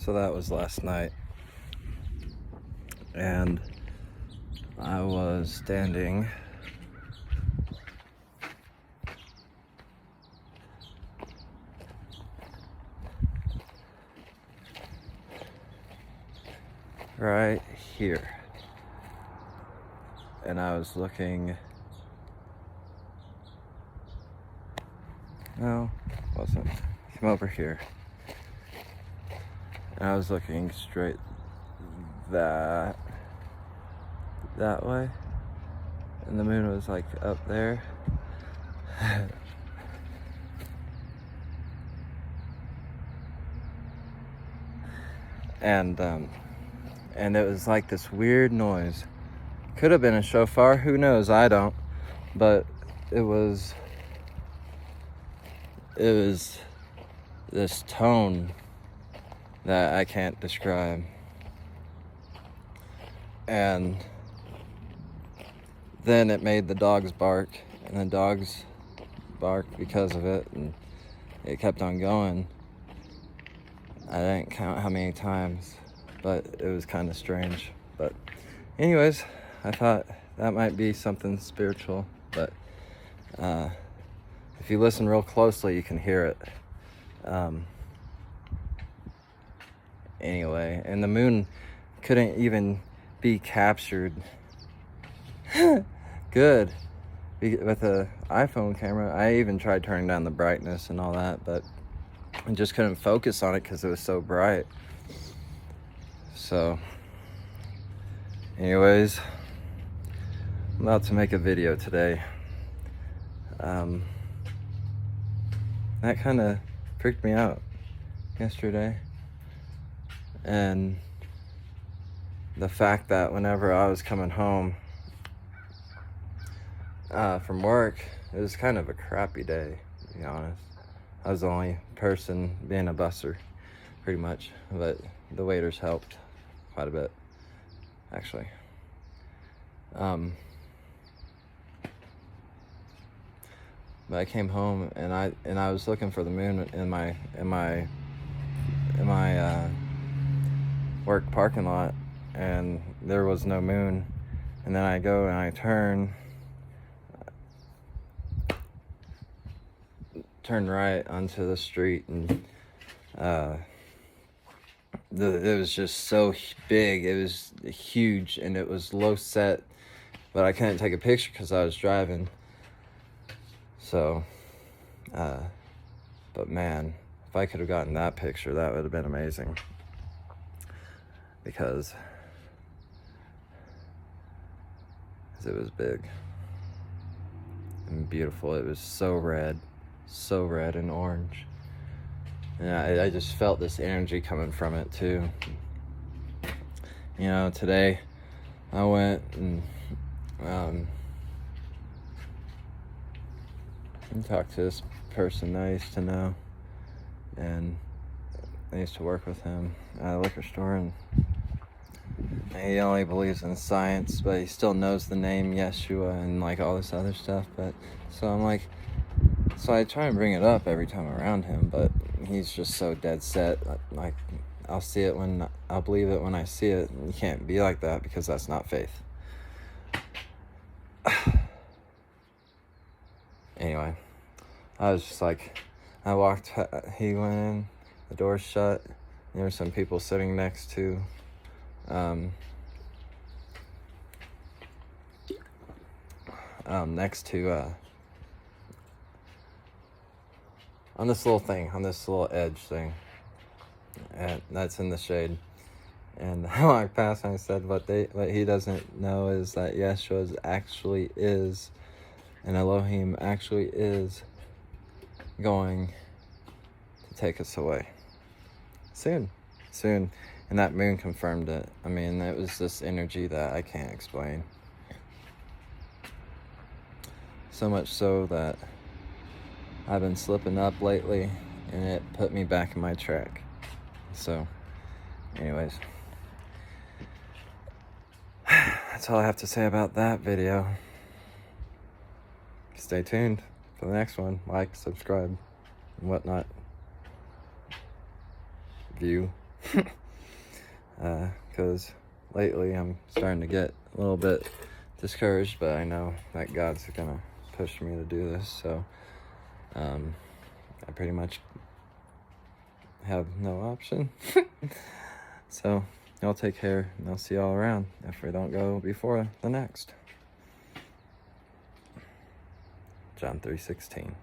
So that was last night, and I was standing right here, and I was looking. No, wasn't. Came over here, and I was looking straight that way, and the moon was like up there. and it was like this weird noise. Could have been a shofar, who knows, I don't. But it was this tone that I can't describe. And then it made the dogs bark, and the dogs barked because of it, and it kept on going. I didn't count how many times, but it was kind of strange. But anyways, I thought that might be something spiritual, but if you listen real closely, you can hear it. Anyway, and the moon couldn't even be captured good with the iPhone camera. I even tried turning down the brightness and all that, but I just couldn't focus on it because it was so bright. So anyways, I'm about to make a video today. That kind of freaked me out yesterday, and the fact that whenever I was coming home from work, it was kind of a crappy day, to be honest. I was the only person being a busser, pretty much, but the waiters helped quite a bit, actually. But I came home and I was looking for the moon in my work parking lot, and there was no moon. And then I go and I turn right onto the street, and it was just so big. It was huge, and it was low set, but I couldn't take a picture because I was driving. So, but man, if I could have gotten that picture, that would have been amazing. Because it was big and beautiful. It was so red and orange. And I just felt this energy coming from it too. You know, today I went and talked to this person I used to know, and I used to work with him at a liquor store, and he only believes in science, but he still knows the name Yeshua and like all this other stuff. But so I'm like, so I try and bring it up every time around him, but he's just so dead set. Like, I'll believe it when I see it. You can't be like that, because that's not faith. Anyway, I was just like, he went in, the door's shut, and there were some people sitting next to on this little edge thing, and that's in the shade. And I walked past and I said, what he doesn't know is that Yeshua actually is, and Elohim actually is going to take us away soon. And that moon confirmed it. I mean, it was this energy that I can't explain. So much so that I've been slipping up lately, and it put me back in my track. So, anyways, that's all I have to say about that video. Stay tuned for the next one. Like, subscribe, and whatnot. View. Because lately I'm starting to get a little bit discouraged, but I know that God's gonna push me to do this, so I pretty much have no option. So y'all take care, and I'll see y'all around if we don't go before the next. John 3:16.